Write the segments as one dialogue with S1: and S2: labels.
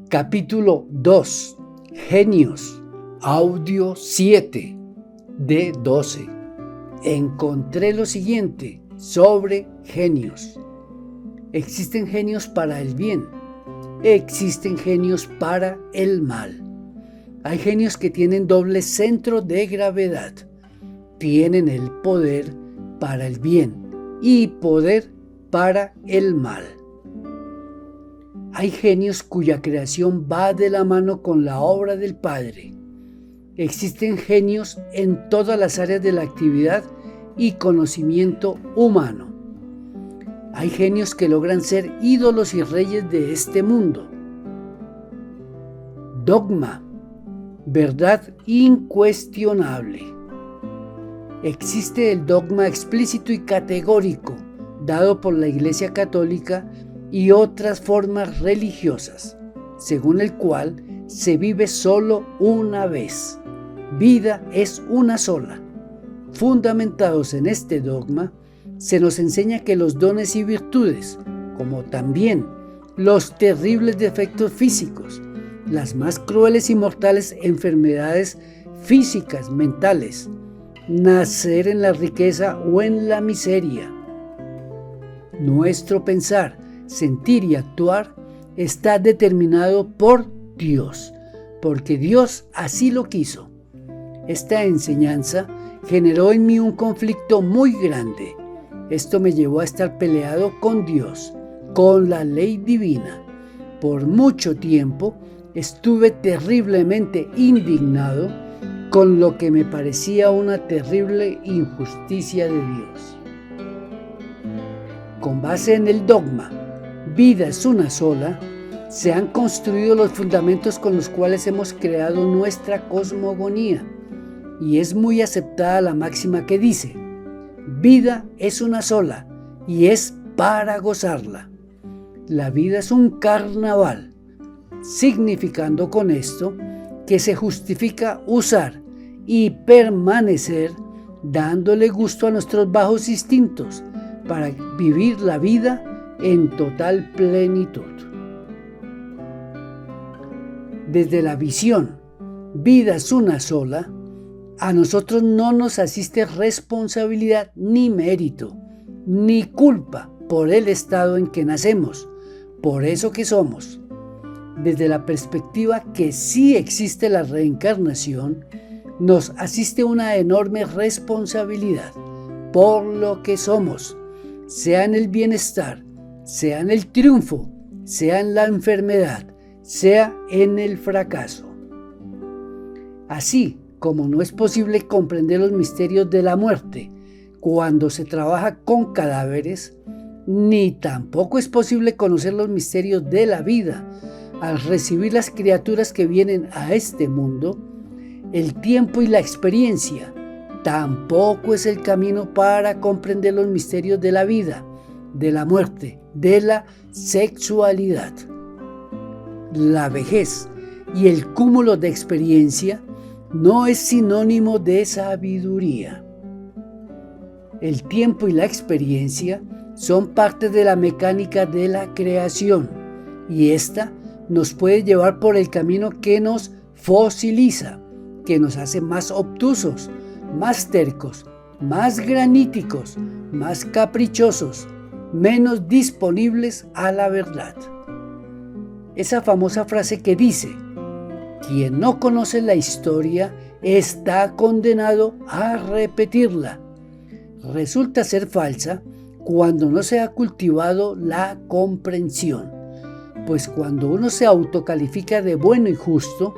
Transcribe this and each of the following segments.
S1: Capítulo 2. Genios. Audio 7 de 12. Encontré lo siguiente sobre genios. Existen genios para el bien. Existen genios para el mal. Hay genios que tienen doble centro de gravedad. Tienen el poder para el bien y poder para el mal. Hay genios cuya creación va de la mano con la obra del Padre. Existen genios en todas las áreas de la actividad y conocimiento humano. Hay genios que logran ser ídolos y reyes de este mundo. Dogma, verdad incuestionable. Existe el dogma explícito y categórico dado por la Iglesia Católica y otras formas religiosas, según el cual se vive solo una vez. Vida es una sola. Fundamentados en este dogma, se nos enseña que los dones y virtudes, como también los terribles defectos físicos, las más crueles y mortales enfermedades físicas, mentales, nacer en la riqueza o en la miseria, nuestro pensar, sentir y actuar está determinado por Dios, porque Dios así lo quiso. Esta enseñanza generó en mí un conflicto muy grande. Esto me llevó a estar peleado con Dios, con la ley divina. Por mucho tiempo estuve terriblemente indignado con lo que me parecía una terrible injusticia de Dios. Con base en el dogma vida es una sola, se han construido los fundamentos con los cuales hemos creado nuestra cosmogonía, y es muy aceptada la máxima que dice: vida es una sola y es para gozarla. La vida es un carnaval, significando con esto que se justifica usar y permanecer dándole gusto a nuestros bajos instintos para vivir la vida en total plenitud. Desde la visión, vida es una sola, a nosotros no nos asiste responsabilidad ni mérito, ni culpa por el estado en que nacemos, por eso que somos. Desde la perspectiva que sí existe la reencarnación, nos asiste una enorme responsabilidad por lo que somos, sea en el bienestar, sea en el triunfo, sea en la enfermedad, sea en el fracaso. Así como no es posible comprender los misterios de la muerte cuando se trabaja con cadáveres, ni tampoco es posible conocer los misterios de la vida al recibir las criaturas que vienen a este mundo, el tiempo y la experiencia tampoco es el camino para comprender los misterios de la vida, de la muerte, de la sexualidad. La vejez y el cúmulo de experiencia no es sinónimo de sabiduría. El tiempo y la experiencia son parte de la mecánica de la creación, y esta nos puede llevar por el camino que nos fosiliza, que nos hace más obtusos, más tercos, más graníticos, más caprichosos, menos disponibles a la verdad. Esa famosa frase que dice: quien no conoce la historia está condenado a repetirla, resulta ser falsa cuando no se ha cultivado la comprensión, pues cuando uno se autocalifica de bueno y justo,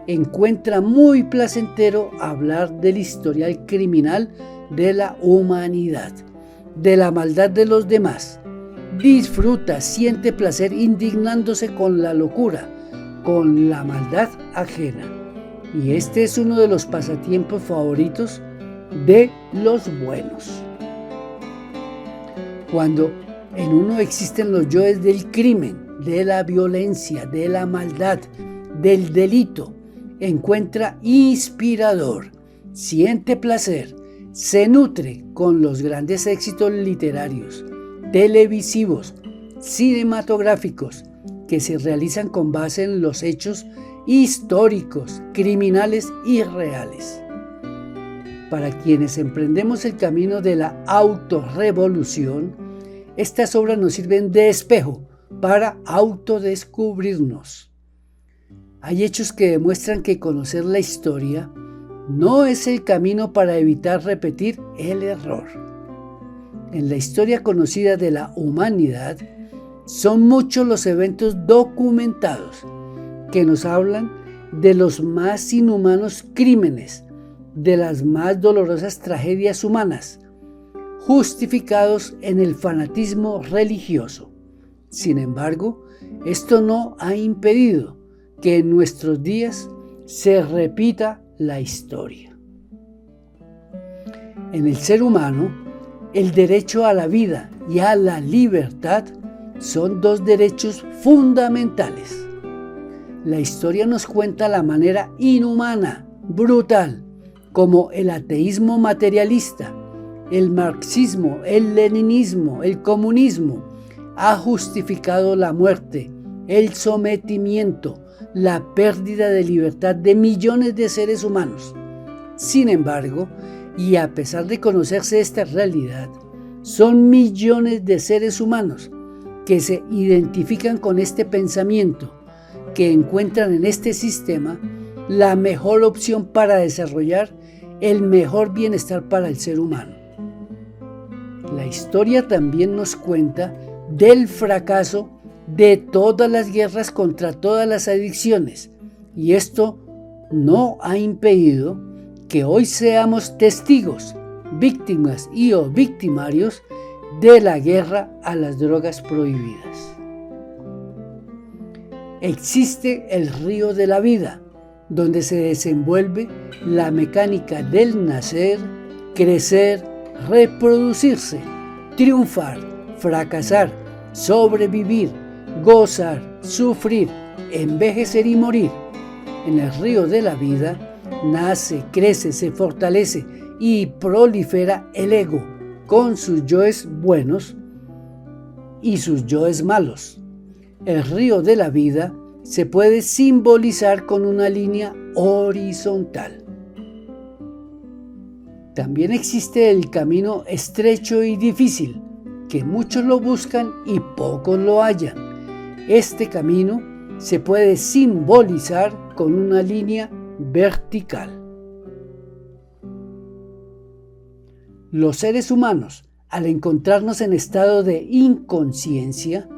S1: encuentra muy placentero hablar del historial criminal de la humanidad, de la maldad de los demás. Disfruta, siente placer indignándose con la locura, con la maldad ajena. Y este es uno de los pasatiempos favoritos de los buenos. Cuando en uno existen los yoes del crimen, de la violencia, de la maldad, del delito, encuentra inspirador, siente placer, se nutre con los grandes éxitos literarios, televisivos, cinematográficos, que se realizan con base en los hechos históricos, criminales y reales. Para quienes emprendemos el camino de la autorrevolución, estas obras nos sirven de espejo para autodescubrirnos. Hay hechos que demuestran que conocer la historia no es el camino para evitar repetir el error. En la historia conocida de la humanidad, son muchos los eventos documentados que nos hablan de los más inhumanos crímenes, de las más dolorosas tragedias humanas, justificados en el fanatismo religioso. Sin embargo, esto no ha impedido que en nuestros días se repita la historia. En el ser humano, el derecho a la vida y a la libertad son dos derechos fundamentales. La historia nos cuenta la manera inhumana, brutal, como el ateísmo materialista, el marxismo, el leninismo, el comunismo, ha justificado la muerte, el sometimiento, la pérdida de libertad de millones de seres humanos. Sin embargo, y a pesar de conocerse esta realidad, son millones de seres humanos que se identifican con este pensamiento, que encuentran en este sistema la mejor opción para desarrollar el mejor bienestar para el ser humano. La historia también nos cuenta del fracaso de todas las guerras contra todas las adicciones, y esto no ha impedido que hoy seamos testigos, víctimas y o victimarios de la guerra a las drogas prohibidas. Existe el río de la vida, donde se desenvuelve la mecánica del nacer, crecer, reproducirse, triunfar, fracasar, sobrevivir, gozar, sufrir, envejecer y morir. En el río de la vida nace, crece, se fortalece y prolifera el ego con sus yoes buenos y sus yoes malos. El río de la vida se puede simbolizar con una línea horizontal. También existe el camino estrecho y difícil, que muchos lo buscan y pocos lo hallan. Este camino se puede simbolizar con una línea vertical. Los seres humanos, al encontrarnos en estado de inconsciencia,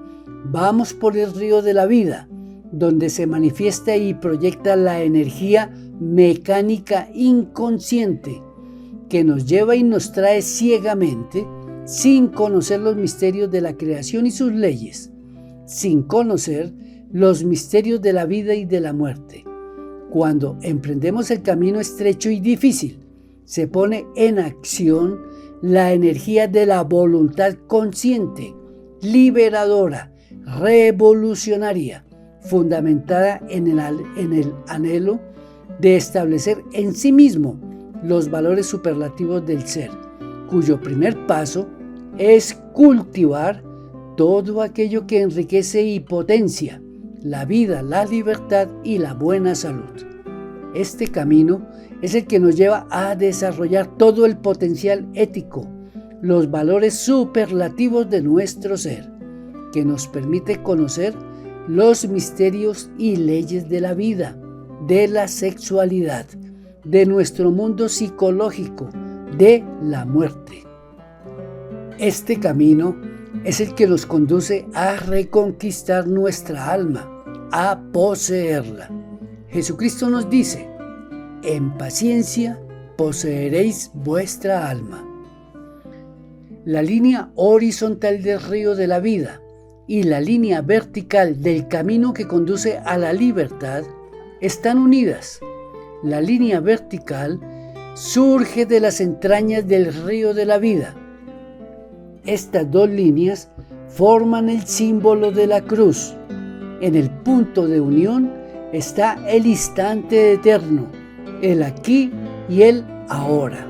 S1: vamos por el río de la vida, donde se manifiesta y proyecta la energía mecánica inconsciente, que nos lleva y nos trae ciegamente, sin conocer los misterios de la creación y sus leyes, sin conocer los misterios de la vida y de la muerte. Cuando emprendemos el camino estrecho y difícil, se pone en acción la energía de la voluntad consciente, liberadora, revolucionaria, fundamentada en el anhelo de establecer en sí mismo los valores superlativos del ser, cuyo primer paso es cultivar todo aquello que enriquece y potencia la vida, la libertad y la buena salud. Este camino es el que nos lleva a desarrollar todo el potencial ético, los valores superlativos de nuestro ser, que nos permite conocer los misterios y leyes de la vida, de la sexualidad, de nuestro mundo psicológico, de la muerte. Este camino es el que nos conduce a reconquistar nuestra alma, a poseerla. Jesucristo nos dice: en paciencia poseeréis vuestra alma. La línea horizontal del río de la vida y la línea vertical del camino que conduce a la libertad están unidas. La línea vertical surge de las entrañas del río de la vida. Estas dos líneas forman el símbolo de la cruz. En el punto de unión está el instante eterno, el aquí y el ahora.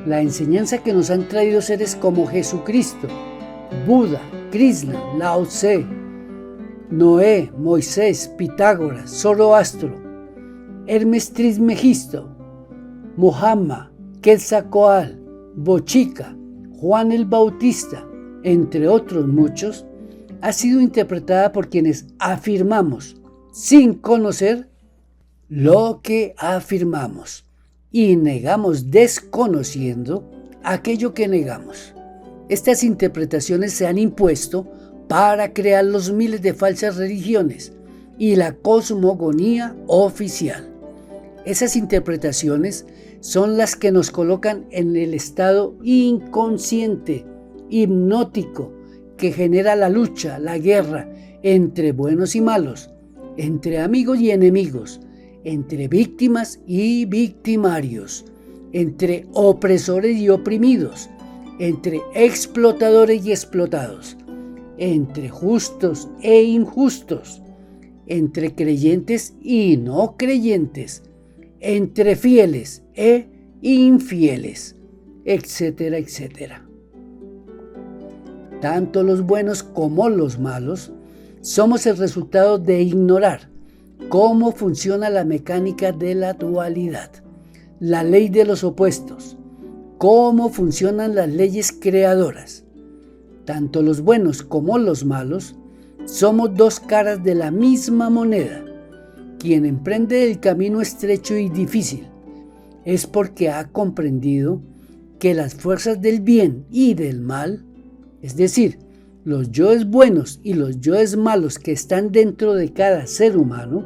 S1: La enseñanza que nos han traído seres como Jesucristo, Buda, Krishna, Lao Tse, Noé, Moisés, Pitágoras, Zoroastro, Hermes Trismegisto, Muhammad, Quetzalcóatl, Bochica, Juan el Bautista, entre otros muchos, ha sido interpretada por quienes afirmamos, sin conocer, lo que afirmamos y negamos desconociendo aquello que negamos. Estas interpretaciones se han impuesto para crear los miles de falsas religiones y la cosmogonía oficial. Esas interpretaciones son las que nos colocan en el estado inconsciente, hipnótico, que genera la lucha, la guerra entre buenos y malos, entre amigos y enemigos, entre víctimas y victimarios, entre opresores y oprimidos, entre explotadores y explotados, entre justos e injustos, entre creyentes y no creyentes, entre fieles e infieles, etcétera, etcétera. Tanto los buenos como los malos somos el resultado de ignorar cómo funciona la mecánica de la dualidad, la ley de los opuestos, cómo funcionan las leyes creadoras. Tanto los buenos como los malos somos dos caras de la misma moneda. Quien emprende el camino estrecho y difícil es porque ha comprendido que las fuerzas del bien y del mal, es decir, los yoes buenos y los yoes malos que están dentro de cada ser humano,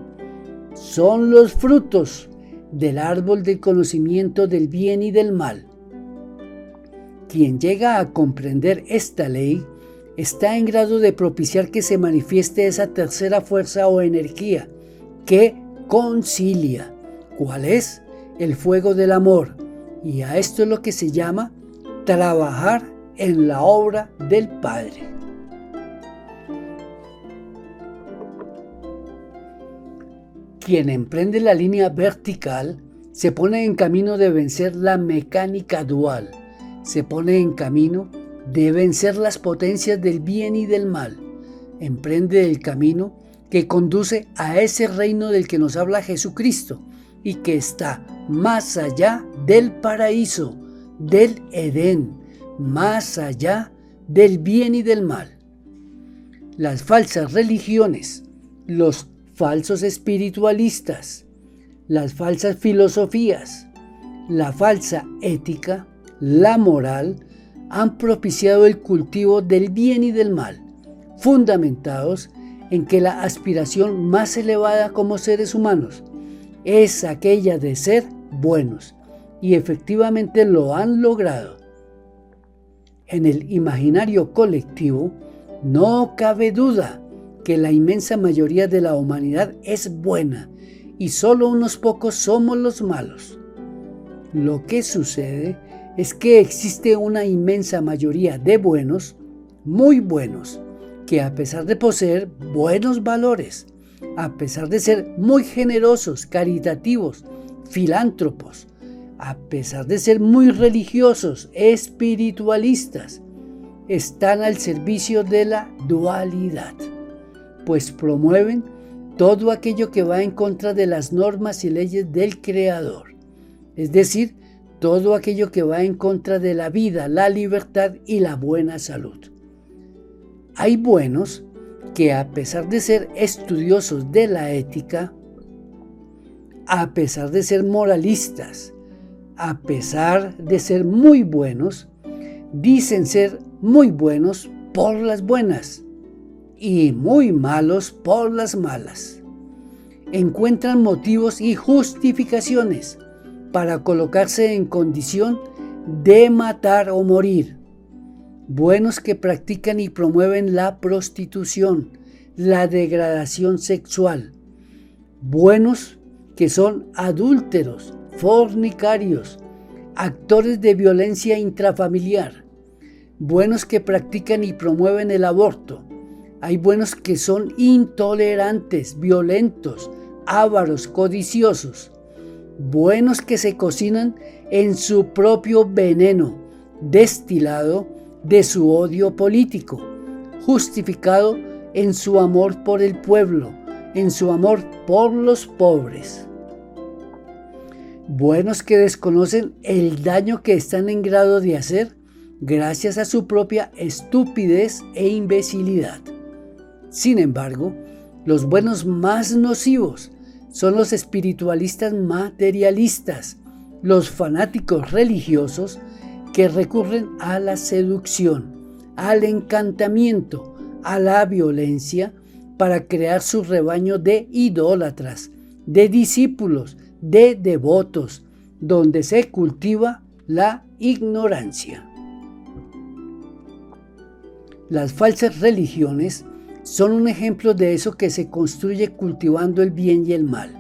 S1: son los frutos del árbol del conocimiento del bien y del mal. Quien llega a comprender esta ley está en grado de propiciar que se manifieste esa tercera fuerza o energía que concilia. ¿Cuál es? El fuego del amor. Y a esto es lo que se llama trabajar en la obra del Padre. Quien emprende la línea vertical se pone en camino de vencer la mecánica dual, se pone en camino de vencer las potencias del bien y del mal, emprende el camino que conduce a ese reino del que nos habla Jesucristo y que está más allá del paraíso, del Edén, más allá del bien y del mal. Las falsas religiones, los falsos espiritualistas, las falsas filosofías, la falsa ética, la moral, han propiciado el cultivo del bien y del mal, fundamentados en que la aspiración más elevada como seres humanos es aquella de ser buenos, y efectivamente lo han logrado. En el imaginario colectivo no cabe duda que la inmensa mayoría de la humanidad es buena y solo unos pocos somos los malos. Lo que sucede es que existe una inmensa mayoría de buenos, muy buenos, que a pesar de poseer buenos valores, a pesar de ser muy generosos, caritativos, filántropos, a pesar de ser muy religiosos, espiritualistas, están al servicio de la dualidad, pues promueven todo aquello que va en contra de las normas y leyes del Creador, es decir, todo aquello que va en contra de la vida, la libertad y la buena salud. Hay buenos que, a pesar de ser estudiosos de la ética, a pesar de ser moralistas, a pesar de ser muy buenos, dicen ser muy buenos por las buenas y muy malos por las malas. Encuentran motivos y justificaciones para colocarse en condición de matar o morir. Buenos que practican y promueven la prostitución, la degradación sexual. Buenos que son adúlteros, fornicarios, actores de violencia intrafamiliar. Buenos que practican y promueven el aborto. Hay buenos que son intolerantes, violentos, ávaros, codiciosos. Buenos que se cocinan en su propio veneno, destilado de su odio político, justificado en su amor por el pueblo, en su amor por los pobres. Buenos que desconocen el daño que están en grado de hacer gracias a su propia estupidez e imbecilidad. Sin embargo, los buenos más nocivos son los espiritualistas materialistas, los fanáticos religiosos que recurren a la seducción, al encantamiento, a la violencia para crear su rebaño de idólatras, de discípulos, de devotos, donde se cultiva la ignorancia. Las falsas religiones son un ejemplo de eso que se construye cultivando el bien y el mal.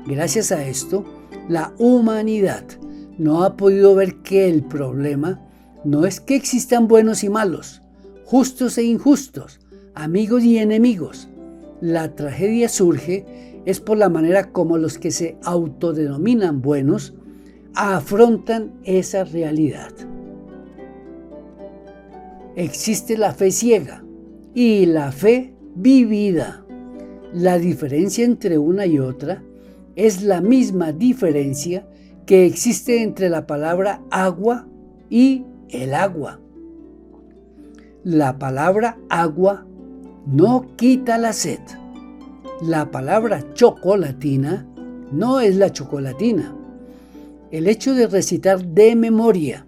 S1: Gracias a esto, la humanidad no ha podido ver que el problema no es que existan buenos y malos, justos e injustos, amigos y enemigos. La tragedia surge es por la manera como los que se autodenominan buenos afrontan esa realidad. Existe la fe ciega y la fe vivida. La diferencia entre una y otra es la misma diferencia que existe entre la palabra agua y el agua. La palabra agua no quita la sed. La palabra chocolatina no es la chocolatina. El hecho de recitar de memoria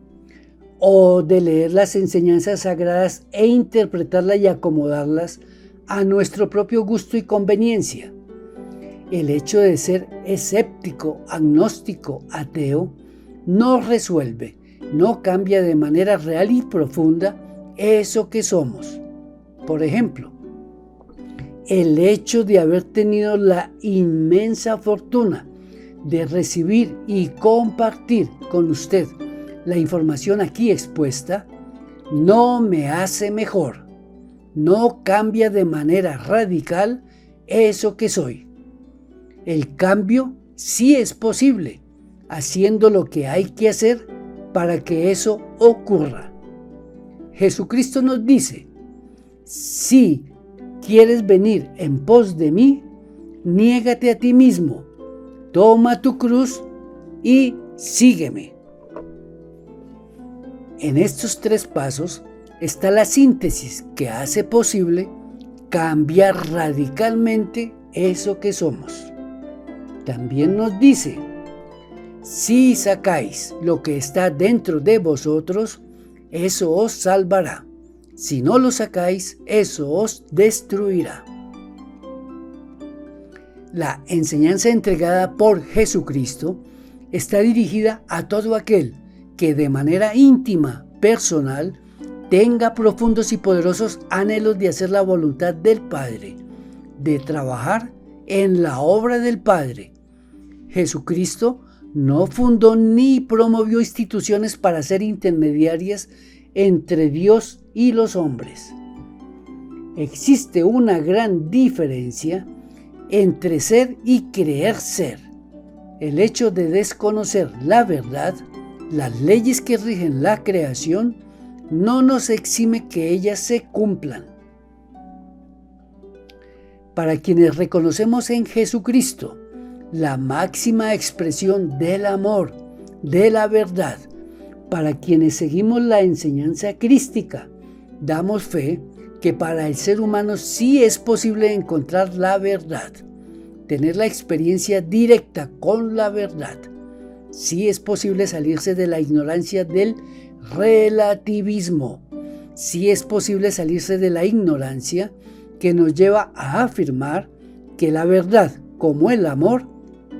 S1: o de leer las enseñanzas sagradas e interpretarlas y acomodarlas a nuestro propio gusto y conveniencia. El hecho de ser escéptico, agnóstico, ateo, no resuelve, no cambia de manera real y profunda eso que somos. Por ejemplo, el hecho de haber tenido la inmensa fortuna de recibir y compartir con usted la información aquí expuesta, no me hace mejor, no cambia de manera radical eso que soy. El cambio sí es posible, haciendo lo que hay que hacer para que eso ocurra. Jesucristo nos dice, si quieres venir en pos de mí, niégate a ti mismo, toma tu cruz y sígueme. En estos 3 pasos está la síntesis que hace posible cambiar radicalmente eso que somos. También nos dice, si sacáis lo que está dentro de vosotros, eso os salvará. Si no lo sacáis, eso os destruirá. La enseñanza entregada por Jesucristo está dirigida a todo aquel que de manera íntima, personal, tenga profundos y poderosos anhelos de hacer la voluntad del Padre, de trabajar en la obra del Padre. Jesucristo no fundó ni promovió instituciones para ser intermediarias entre Dios y los hombres. Existe una gran diferencia entre ser y creer ser. El hecho de desconocer la verdad, las leyes que rigen la creación, no nos exime que ellas se cumplan. Para quienes reconocemos en Jesucristo la máxima expresión del amor, de la verdad, para quienes seguimos la enseñanza crística, damos fe que para el ser humano sí es posible encontrar la verdad, tener la experiencia directa con la verdad. Sí es posible salirse de la ignorancia del relativismo. Sí es posible salirse de la ignorancia que nos lleva a afirmar que la verdad, como el amor,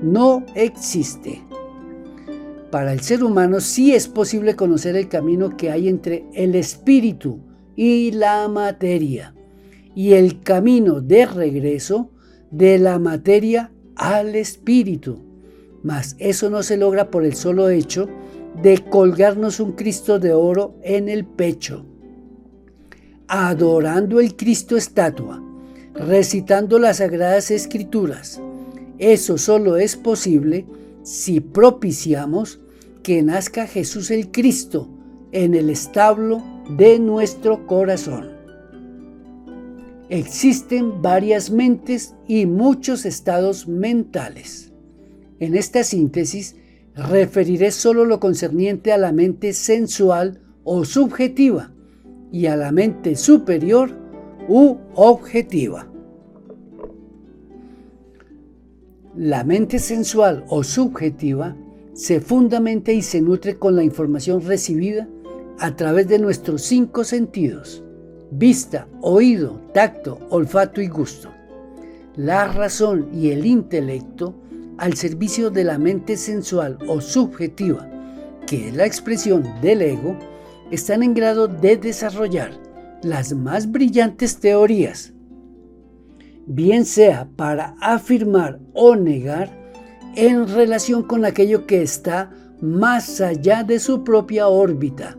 S1: no existe. Para el ser humano sí es posible conocer el camino que hay entre el espíritu y la materia, y el camino de regreso de la materia al espíritu. Mas eso no se logra por el solo hecho de colgarnos un Cristo de oro en el pecho, adorando el Cristo estatua, recitando las Sagradas Escrituras. Eso solo es posible si propiciamos que nazca Jesús el Cristo en el establo de nuestro corazón. Existen varias mentes y muchos estados mentales. En esta síntesis, referiré solo lo concerniente a la mente sensual o subjetiva y a la mente superior u objetiva. La mente sensual o subjetiva se fundamenta y se nutre con la información recibida a través de nuestros 5 sentidos: vista, oído, tacto, olfato y gusto. La razón y el intelecto, al servicio de la mente sensual o subjetiva, que es la expresión del ego, están en grado de desarrollar las más brillantes teorías, bien sea para afirmar o negar en relación con aquello que está más allá de su propia órbita.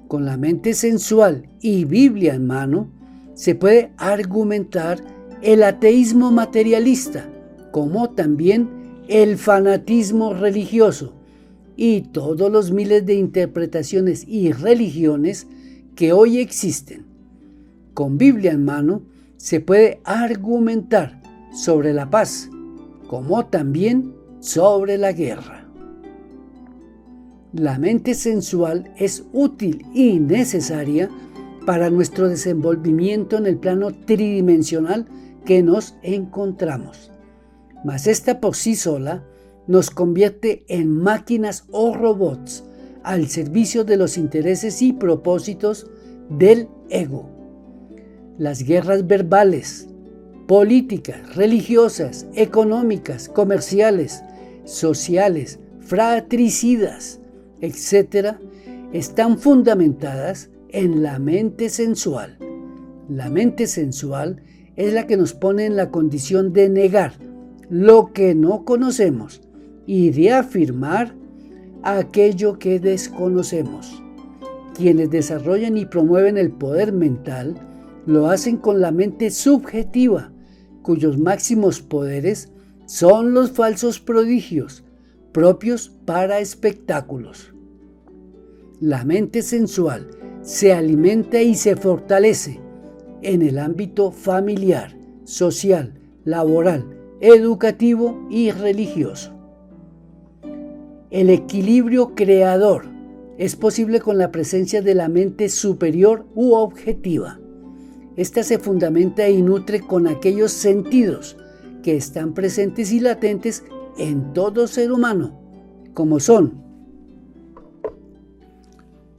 S1: Con la mente sensual y Biblia en mano, se puede argumentar el ateísmo materialista, como también el fanatismo religioso y todos los miles de interpretaciones y religiones que hoy existen. Con Biblia en mano, se puede argumentar sobre la paz, como también sobre la guerra. La mente sensual es útil y necesaria para nuestro desenvolvimiento en el plano tridimensional que nos encontramos. Mas esta por sí sola nos convierte en máquinas o robots al servicio de los intereses y propósitos del ego. Las guerras verbales, políticas, religiosas, económicas, comerciales, sociales, fratricidas, etc., están fundamentadas en la mente sensual. La mente sensual es la que nos pone en la condición de negar lo que no conocemos y de afirmar aquello que desconocemos. Quienes desarrollan y promueven el poder mental lo hacen con la mente subjetiva, cuyos máximos poderes son los falsos prodigios, propios para espectáculos. La mente sensual se alimenta y se fortalece en el ámbito familiar, social, laboral, educativo y religioso. El equilibrio creador es posible con la presencia de la mente superior u objetiva. Esta se fundamenta y nutre con aquellos sentidos que están presentes y latentes en todo ser humano, como son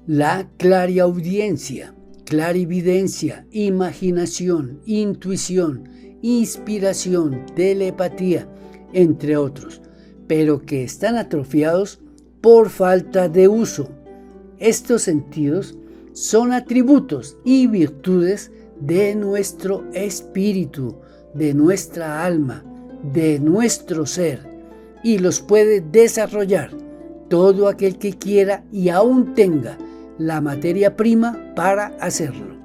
S1: la clariaudiencia, clarividencia, imaginación, intuición, inspiración, telepatía, entre otros, pero que están atrofiados por falta de uso. Estos sentidos son atributos y virtudes de nuestro espíritu, de nuestra alma, de nuestro ser, y los puede desarrollar todo aquel que quiera y aún tenga la materia prima para hacerlo,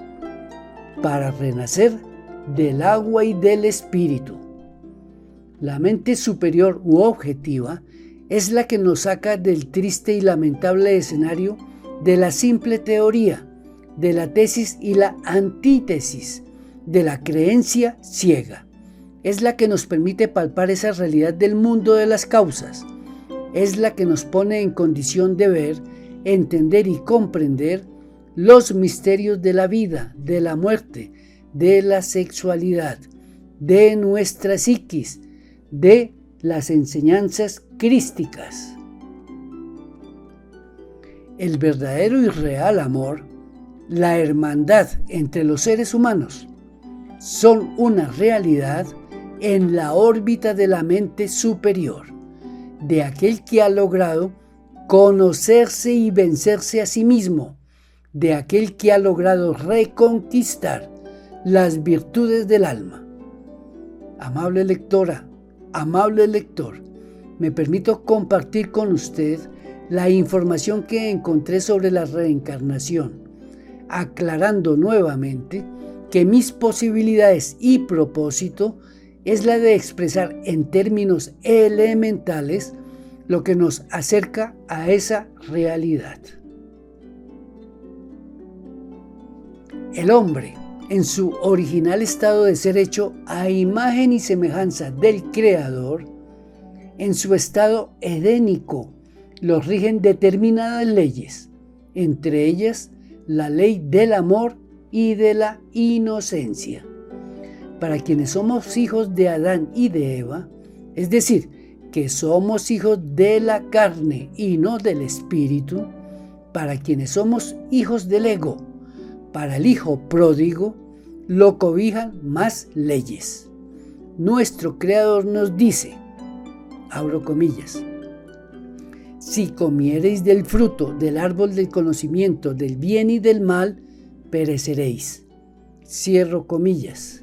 S1: para renacer del agua y del espíritu. La mente superior u objetiva es la que nos saca del triste y lamentable escenario de la simple teoría, de la tesis y la antítesis, de la creencia ciega. Es la que nos permite palpar esa realidad del mundo de las causas. Es la que nos pone en condición de ver, entender y comprender los misterios de la vida, de la muerte, de la sexualidad, de nuestra psiquis, de las enseñanzas crísticas. El verdadero y real amor, la hermandad entre los seres humanos, son una realidad en la órbita de la mente superior, de aquel que ha logrado conocerse y vencerse a sí mismo, de aquel que ha logrado reconquistar las virtudes del alma. Amable lectora, amable lector, me permito compartir con usted la información que encontré sobre la reencarnación, aclarando nuevamente que mis posibilidades y propósito es la de expresar en términos elementales lo que nos acerca a esa realidad. El hombre, en su original estado de ser hecho a imagen y semejanza del Creador, en su estado edénico, los rigen determinadas leyes, entre ellas la ley del amor y de la inocencia. Para quienes somos hijos de Adán y de Eva, es decir, que somos hijos de la carne y no del espíritu, para quienes somos hijos del ego, para el hijo pródigo, lo cobijan más leyes. Nuestro Creador nos dice, abro comillas, si comiereis del fruto del árbol del conocimiento del bien y del mal, pereceréis. Cierro comillas.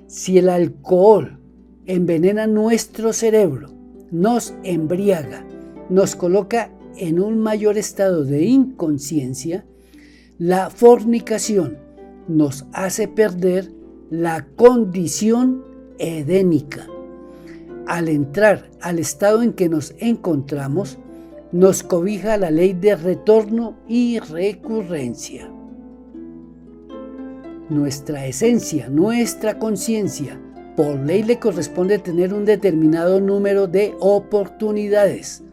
S1: Si el alcohol envenena nuestro cerebro, nos embriaga, nos coloca en un mayor estado de inconsciencia, la fornicación nos hace perder la condición edénica. Al entrar al estado en que nos encontramos, nos cobija la ley de retorno y recurrencia. Nuestra esencia, nuestra conciencia, por ley le corresponde tener un determinado número de oportunidades,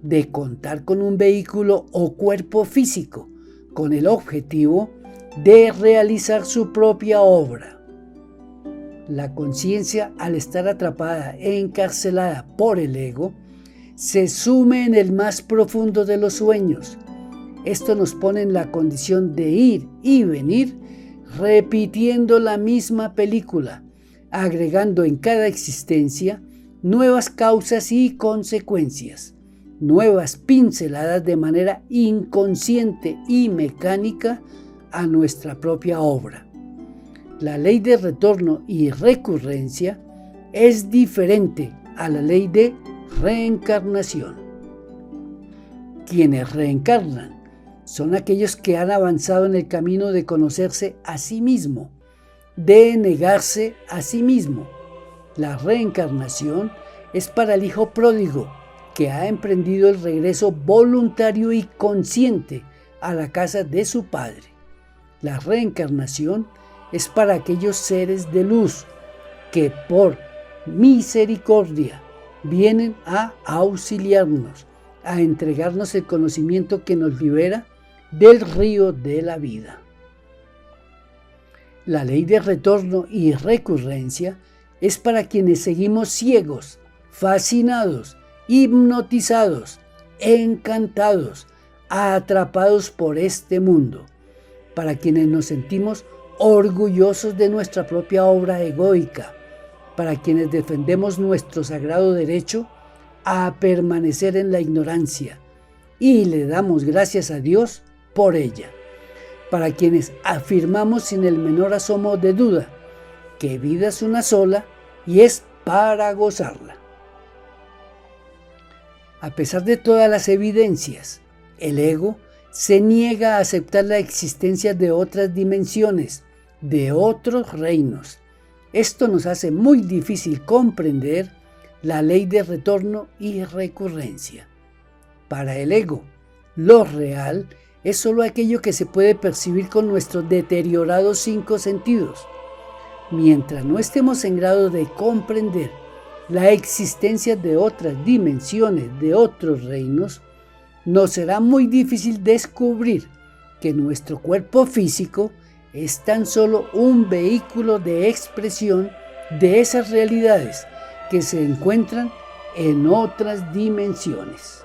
S1: de contar con un vehículo o cuerpo físico, con el objetivo de realizar su propia obra. La conciencia, al estar atrapada e encarcelada por el ego, se sume en el más profundo de los sueños. Esto nos pone en la condición de ir y venir, repitiendo la misma película, agregando en cada existencia nuevas causas y consecuencias, nuevas pinceladas de manera inconsciente y mecánica a nuestra propia obra. La ley de retorno y recurrencia es diferente a la ley de reencarnación. Quienes reencarnan son aquellos que han avanzado en el camino de conocerse a sí mismo, de negarse a sí mismo. La reencarnación es para el hijo pródigo que ha emprendido el regreso voluntario y consciente a la casa de su padre. La reencarnación es para aquellos seres de luz que por misericordia vienen a auxiliarnos, a entregarnos el conocimiento que nos libera del río de la vida. La ley de retorno y recurrencia es para quienes seguimos ciegos, fascinados, hipnotizados, encantados, atrapados por este mundo, para quienes nos sentimos orgullosos de nuestra propia obra egoica, para quienes defendemos nuestro sagrado derecho a permanecer en la ignorancia y le damos gracias a Dios por ella, para quienes afirmamos sin el menor asomo de duda que vida es una sola y es para gozarla. A pesar de todas las evidencias, el ego se niega a aceptar la existencia de otras dimensiones, de otros reinos. Esto nos hace muy difícil comprender la ley de retorno y recurrencia. Para el ego, lo real es solo aquello que se puede percibir con nuestros deteriorados 5 sentidos. Mientras no estemos en grado de comprender la existencia de otras dimensiones, de otros reinos, nos será muy difícil descubrir que nuestro cuerpo físico es tan solo un vehículo de expresión de esas realidades que se encuentran en otras dimensiones.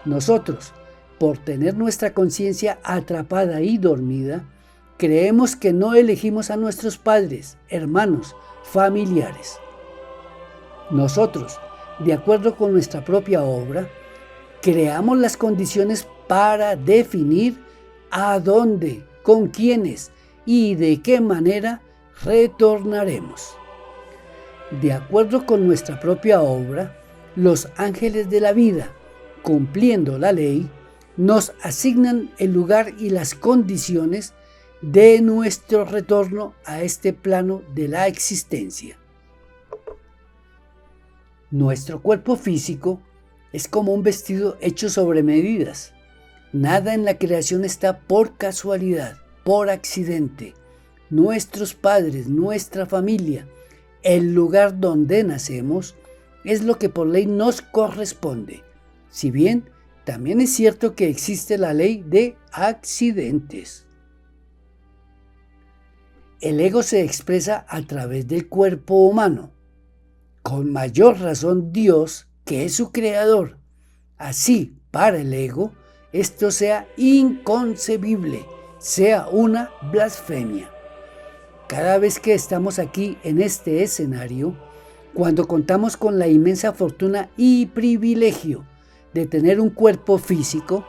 S1: Nosotros, por tener nuestra conciencia atrapada y dormida, creemos que no elegimos a nuestros padres, hermanos, familiares. Nosotros, de acuerdo con nuestra propia obra, creamos las condiciones para definir a dónde, con quiénes y de qué manera retornaremos. De acuerdo con nuestra propia obra, los ángeles de la vida, cumpliendo la ley, nos asignan el lugar y las condiciones de nuestro retorno a este plano de la existencia. Nuestro cuerpo físico es como un vestido hecho sobre medidas. Nada en la creación está por casualidad, por accidente. nuestros padres, nuestra familia, el lugar donde nacemos, es lo que por ley nos corresponde. Si bien también es cierto que existe la ley de accidentes. El ego se expresa a través del cuerpo humano. Con mayor razón Dios, que es su creador. Así, para el ego, esto sea inconcebible, sea una blasfemia. Cada vez que estamos aquí en este escenario, cuando contamos con la inmensa fortuna y privilegio de tener un cuerpo físico,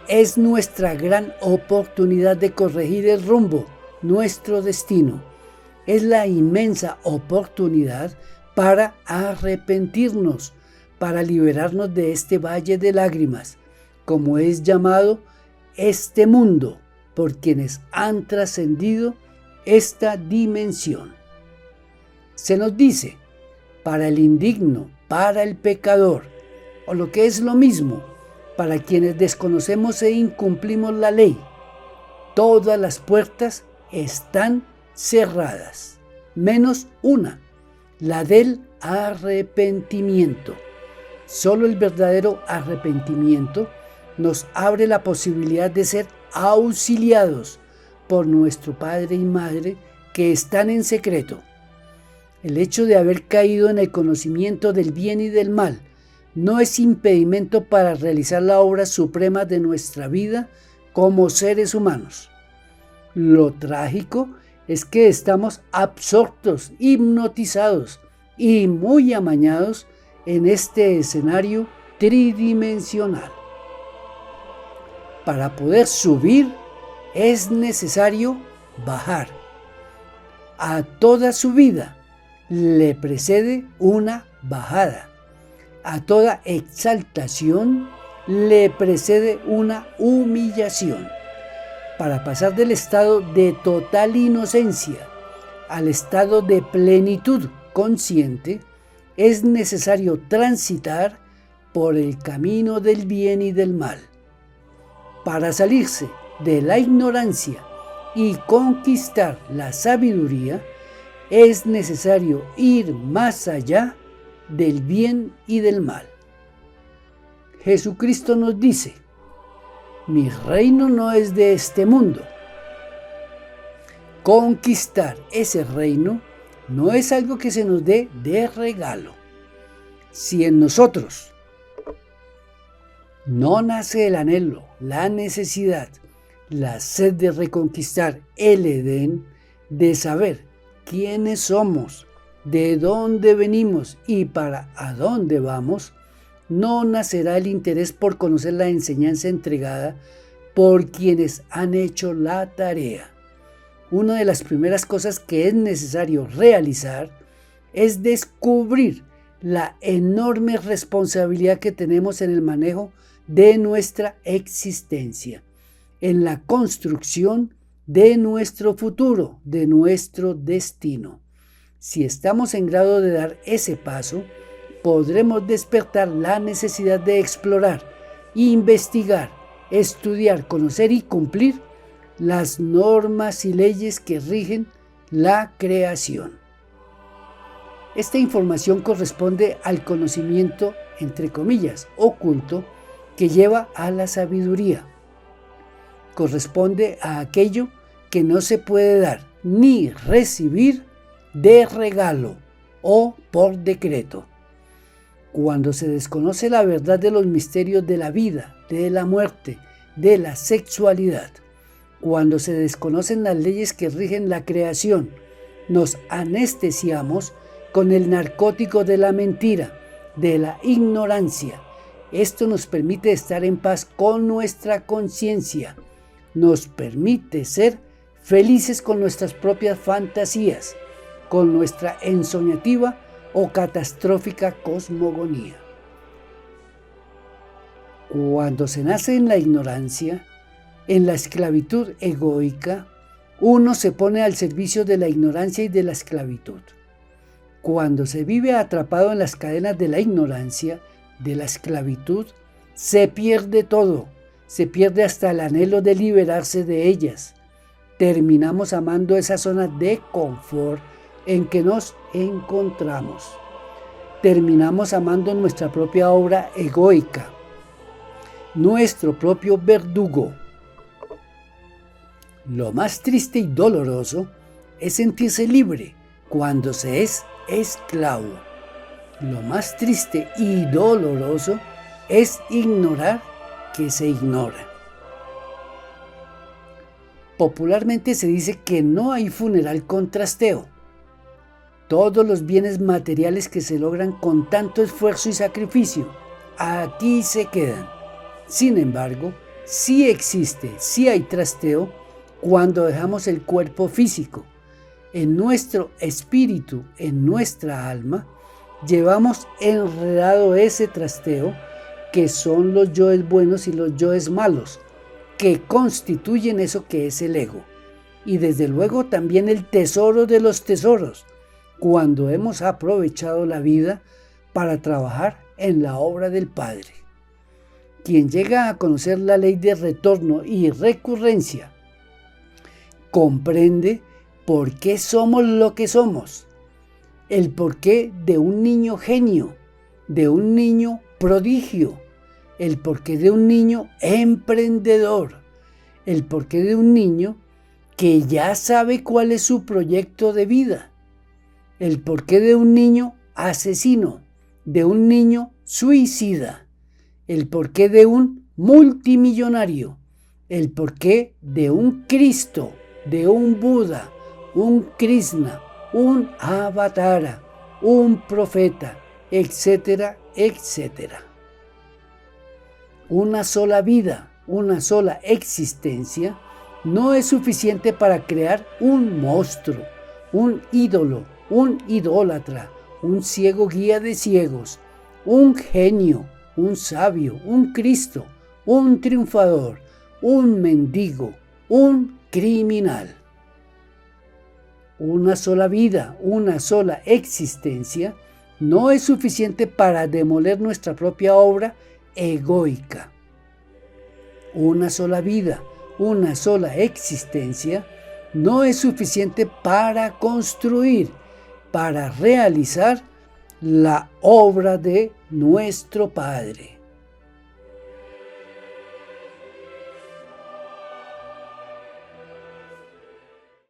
S1: es nuestra gran oportunidad de corregir el rumbo, nuestro destino. Es la inmensa oportunidad para arrepentirnos, para liberarnos de este valle de lágrimas, como es llamado este mundo, por quienes han trascendido esta dimensión. Se nos dice, para el indigno, para el pecador, o lo que es lo mismo, para quienes desconocemos e incumplimos la ley, todas las puertas están cerradas, menos una, la del arrepentimiento. Solo el verdadero arrepentimiento nos abre la posibilidad de ser auxiliados por nuestro Padre y Madre que están en secreto. El hecho de haber caído en el conocimiento del bien y del mal no es impedimento para realizar la obra suprema de nuestra vida como seres humanos. Lo trágico es que estamos absortos, hipnotizados y muy amañados en este escenario tridimensional. Para poder subir es necesario bajar. A toda subida le precede una bajada. A toda exaltación le precede una humillación. Para pasar del estado de total inocencia al estado de plenitud consciente, es necesario transitar por el camino del bien y del mal. Para salirse de la ignorancia y conquistar la sabiduría, es necesario ir más allá del bien y del mal. Jesucristo nos dice, mi reino no es de este mundo. Conquistar ese reino no es algo que se nos dé de regalo. Si en nosotros no nace el anhelo, la necesidad, la sed de reconquistar el Edén, de saber quiénes somos, de dónde venimos y para a dónde vamos, no nacerá el interés por conocer la enseñanza entregada por quienes han hecho la tarea. Una de las primeras cosas que es necesario realizar es descubrir la enorme responsabilidad que tenemos en el manejo de nuestra existencia, en la construcción de nuestro futuro, de nuestro destino. Si estamos en grado de dar ese paso, podremos despertar la necesidad de explorar, investigar, estudiar, conocer y cumplir las normas y leyes que rigen la creación. Esta información corresponde al conocimiento, entre comillas, oculto, que lleva a la sabiduría. Corresponde a aquello que no se puede dar ni recibir de regalo o por decreto. Cuando se desconoce la verdad de los misterios de la vida, de la muerte, de la sexualidad, cuando se desconocen las leyes que rigen la creación, nos anestesiamos con el narcótico de la mentira, de la ignorancia. Esto nos permite estar en paz con nuestra conciencia, nos permite ser felices con nuestras propias fantasías, con nuestra ensoñativa o catastrófica cosmogonía. Cuando se nace en la ignorancia, en la esclavitud egoica, uno se pone al servicio de la ignorancia y de la esclavitud. Cuando se vive atrapado en las cadenas de la ignorancia, de la esclavitud, se pierde todo, se pierde hasta el anhelo de liberarse de ellas. terminamos amando esa zona de confort en que nos encontramos. Terminamos amando nuestra propia obra egoica, nuestro propio verdugo. Lo más triste y doloroso es sentirse libre cuando se es esclavo. Lo más triste y doloroso es ignorar que se ignora. Popularmente se dice que no hay funeral con trasteo. Todos los bienes materiales que se logran con tanto esfuerzo y sacrificio, aquí se quedan. Sin embargo, sí existe, sí hay trasteo cuando dejamos el cuerpo físico. En nuestro espíritu, en nuestra alma, llevamos enredado ese trasteo que son los yoes buenos y los yoes malos, que constituyen eso que es el ego. Y desde luego también el tesoro de los tesoros, cuando hemos aprovechado la vida para trabajar en la obra del Padre. Quien llega a conocer la ley de retorno y recurrencia, comprende por qué somos lo que somos, el porqué de un niño genio, de un niño prodigio, el porqué de un niño emprendedor, el porqué de un niño que ya sabe cuál es su proyecto de vida, el porqué de un niño asesino, de un niño suicida, el porqué de un multimillonario, el porqué de un Cristo, de un Buda, un Krishna, un Avatara, un profeta, etcétera, etcétera. Una sola vida, una sola existencia, no es suficiente para crear un monstruo, un ídolo, un idólatra, un ciego guía de ciegos, un genio, un sabio, un Cristo, un triunfador, un mendigo, un criminal. Una sola vida, una sola existencia, no es suficiente para demoler nuestra propia obra egoica. Una sola vida, una sola existencia, no es suficiente para construir, para realizar la obra de nuestro Padre.